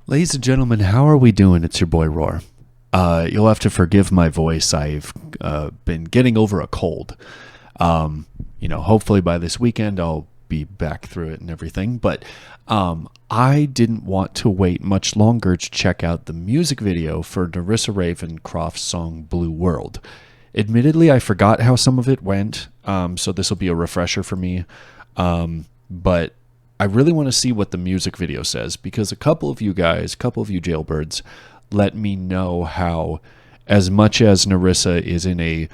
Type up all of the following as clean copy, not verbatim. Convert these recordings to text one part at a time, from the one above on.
Ladies and gentlemen, how are we doing? It's your boy Roar. You'll have to forgive my voice. I've been getting over a cold. Hopefully by this weekend I'll be back through it and everything. But I didn't want to wait much longer to check out the music video for Nerissa Ravencroft's song Blue World. Admittedly, I forgot how some of it went, so this will be a refresher for me. But I really want to see what the music video says, because a couple of you jailbirds, let me know how, as much as Nerissa is in a,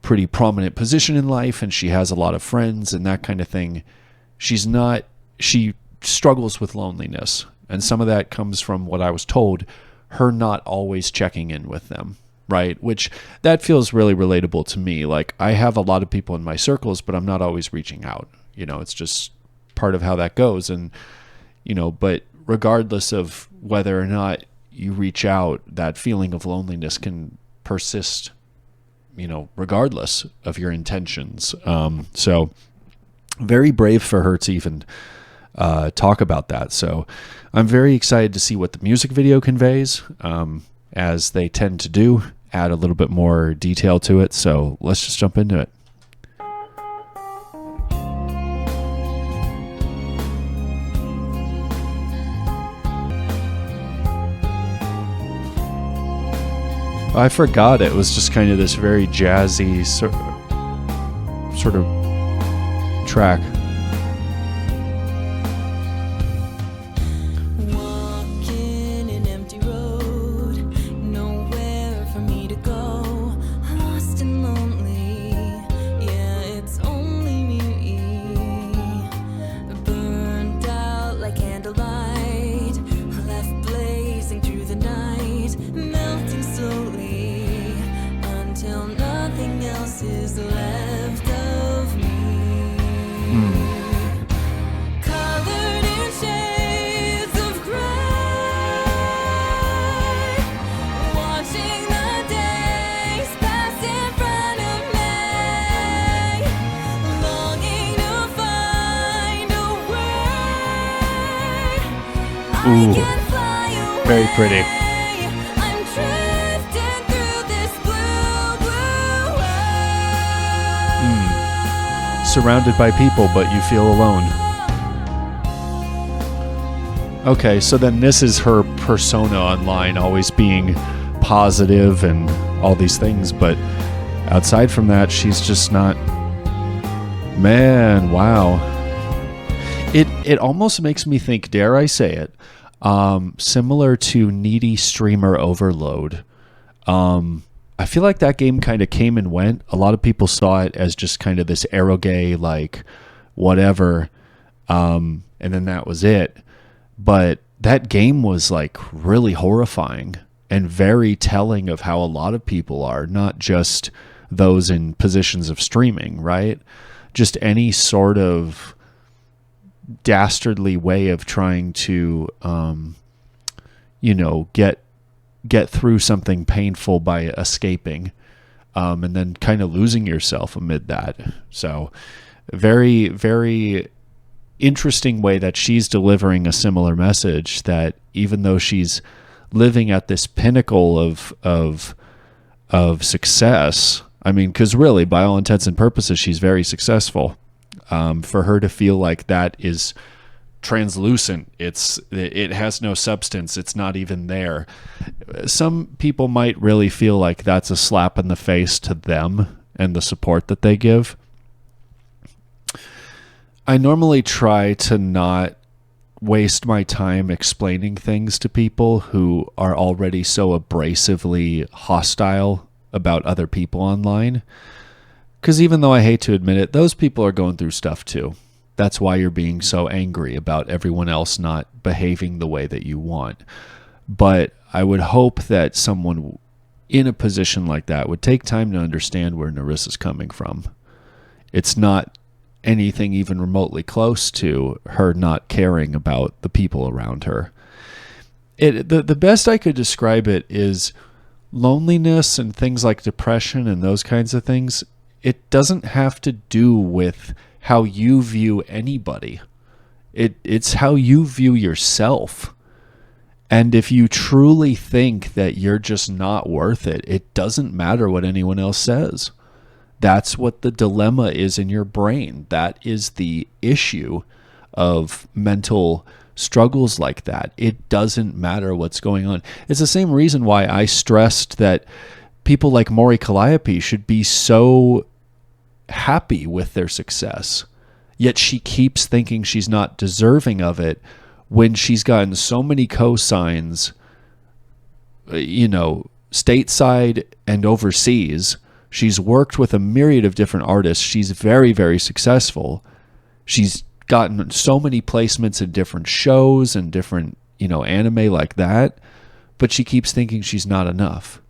pretty prominent position in life and she has a lot of friends and that kind of thing, she struggles with loneliness. And some of that comes from what I was told, her not always checking in with them, right? Which that feels really relatable to me. Like, I have a lot of people in my circles, but I'm not always reaching out. It's just part of how that goes. And but regardless of whether or not you reach out, that feeling of loneliness can persist, regardless of your intentions. So very brave for her to even talk about that. So I'm very excited to see what the music video conveys, as they tend to do, add a little bit more detail to it. So let's just jump into it. I forgot it was just kind of this very jazzy sort of track. Walking an empty road, nowhere for me to go, lost and lonely, yeah, it's only me, burned out like candlelight, left blazing through the night, melting slowly until nothing else is left of me. Colored in shades of gray, watching the days pass in front of me, longing to find a way. I Ooh, can fly away. very pretty. I'm drifting through this blue, blue world. Surrounded by people, but you feel alone. Okay, so then this is her persona online, always being positive and all these things, but outside from that, she's just not. Man, wow. It almost makes me think, dare I say it, similar to Needy Streamer Overload. I feel like that game kind of came and went. A lot of people saw it as just kind of this eroge, like whatever, and then that was it. But that game was like really horrifying and very telling of how a lot of people are, not just those in positions of streaming, right? Just any sort of dastardly way of trying to, get through something painful by escaping, and then kind of losing yourself amid that. So very, very interesting way that she's delivering a similar message, that even though she's living at this pinnacle of success, I mean, because really, by all intents and purposes, she's very successful. For her to feel like that is translucent, it has no substance, it's not even there. Some people might really feel like that's a slap in the face to them and the support that they give. I normally try to not waste my time explaining things to people who are already so abrasively hostile about other people online, because even though I hate to admit it, those people are going through stuff too. That's why you're being so angry about everyone else not behaving the way that you want. But I would hope that someone in a position like that would take time to understand where Nerissa's coming from. It's not anything even remotely close to her not caring about the people around her. The best I could describe it is loneliness and things like depression and those kinds of things. It doesn't have to do with how you view anybody. It's how you view yourself. And if you truly think that you're just not worth it, it doesn't matter what anyone else says. That's what the dilemma is in your brain. That is the issue of mental struggles like that. It doesn't matter what's going on. It's the same reason why I stressed that people like Maury Calliope should be so happy with their success. Yet she keeps thinking she's not deserving of it when she's gotten so many cosigns, stateside and overseas. She's worked with a myriad of different artists. She's very, very successful. She's gotten so many placements in different shows and different, anime like that. But she keeps thinking she's not enough.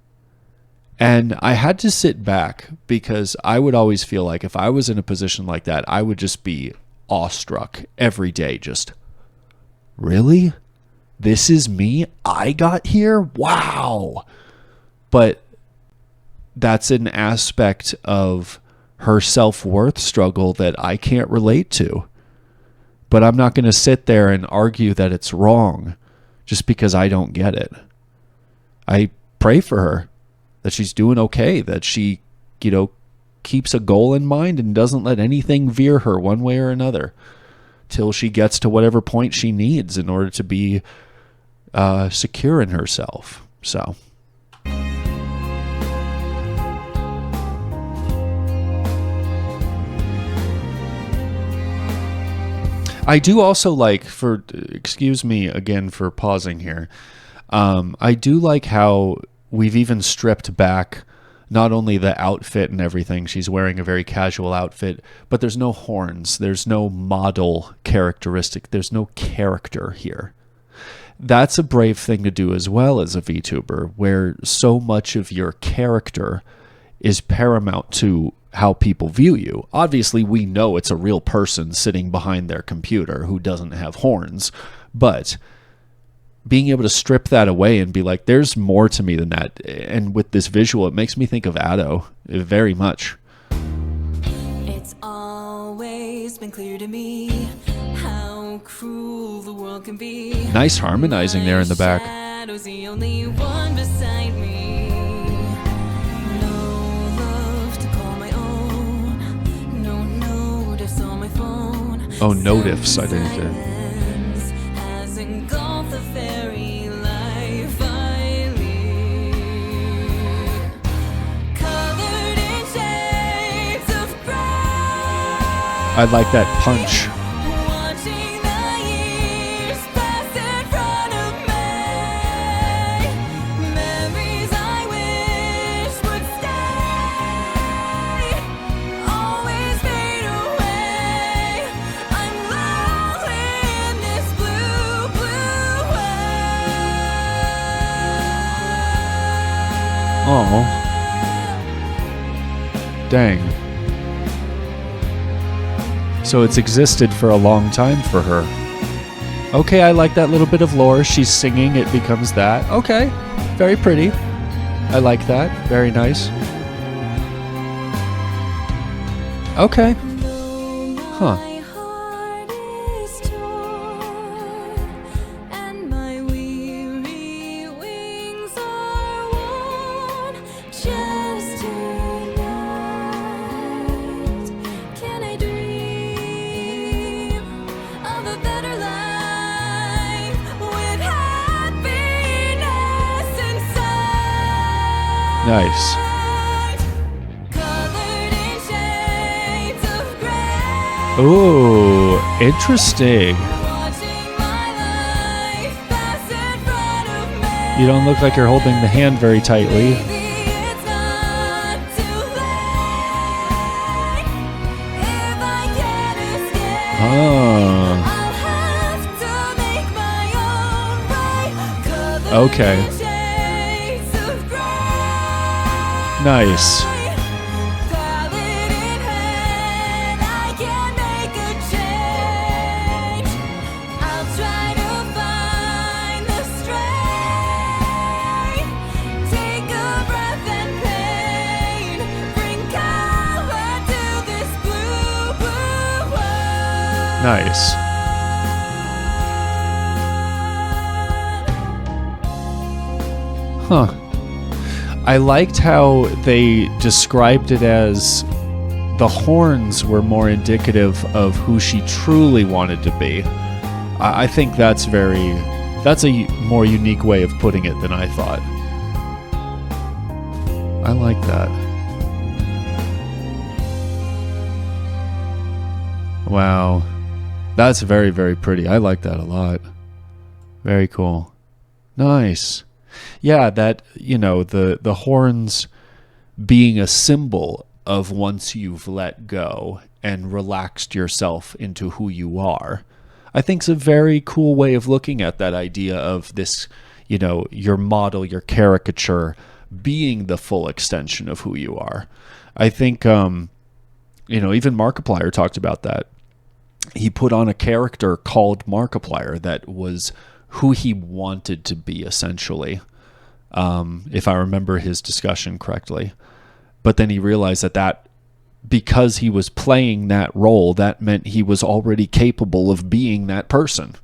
And I had to sit back because I would always feel like if I was in a position like that, I would just be awestruck every day. Just, really? This is me? I got here? Wow. But that's an aspect of her self-worth struggle that I can't relate to. But I'm not going to sit there and argue that it's wrong just because I don't get it. I pray for her that she's doing okay, that she, keeps a goal in mind and doesn't let anything veer her one way or another till she gets to whatever point she needs in order to be secure in herself. So I do also like, excuse me again for pausing here, I do like how we've even stripped back not only the outfit and everything. She's wearing a very casual outfit, but there's no horns. There's no model characteristic. There's no character here. That's a brave thing to do as well as a VTuber, where so much of your character is paramount to how people view you. Obviously, we know it's a real person sitting behind their computer who doesn't have horns, but being able to strip that away and be like, there's more to me than that. And with this visual, it makes me think of Addo very much. It's always been clear to me how cruel the world can be. Nice harmonizing there in the back. Shadow's the only one beside me. No love to call my own. No notice on my phone. Oh, notifs, I didn't do. Silence has engulfed the fairy life I lead. Colored in shades of gray. I like that punch. Watching the years pass in front of me. Memories I wish would stay. Always fade away. I'm lonely in this blue, blue world. Oh. Dang. So it's existed for a long time for her. Okay, I like that little bit of lore. She's singing, it becomes that. Okay, very pretty. I like that. Very nice. Okay. Huh. My heart is torn, and my weary wings are worn. Just tonight, can I dream of a better life with happiness inside? Nice. Colored in shades of gray. Ooh, interesting. Watching my life pass in front of me. You don't look like you're holding the hand very tightly. Maybe it's not too late. If I can't escape, Oh, I'll have to make my own way. Colored Okay. in shades of gray. nice. Palette in hand, I can make a change. I'll try to find the strength. Take a breath and pain. Bring color to this blue, blue world. Nice. Huh. I liked how they described it as the horns were more indicative of who she truly wanted to be. I think that's a more unique way of putting it than I thought. I like that. Wow. That's very, very pretty. I like that a lot. Very cool. Nice. Yeah, that, the horns being a symbol of once you've let go and relaxed yourself into who you are, I think is a very cool way of looking at that idea of this, your model, your caricature being the full extension of who you are. I think, even Markiplier talked about that. He put on a character called Markiplier that was who he wanted to be, essentially, if I remember his discussion correctly. But then he realized that because he was playing that role, that meant he was already capable of being that person.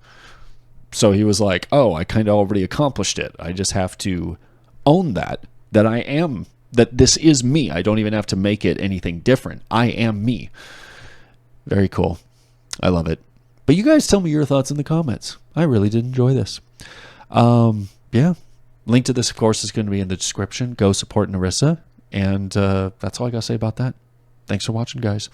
So he was like, oh, I kind of already accomplished it. I just have to own that I am, that this is me. I don't even have to make it anything different. I am me. Very cool. I love it. But you guys tell me your thoughts in the comments. I really did enjoy this. Yeah. Link to this, of course, is going to be in the description. Go support Nerissa. And that's all I got to say about that. Thanks for watching, guys.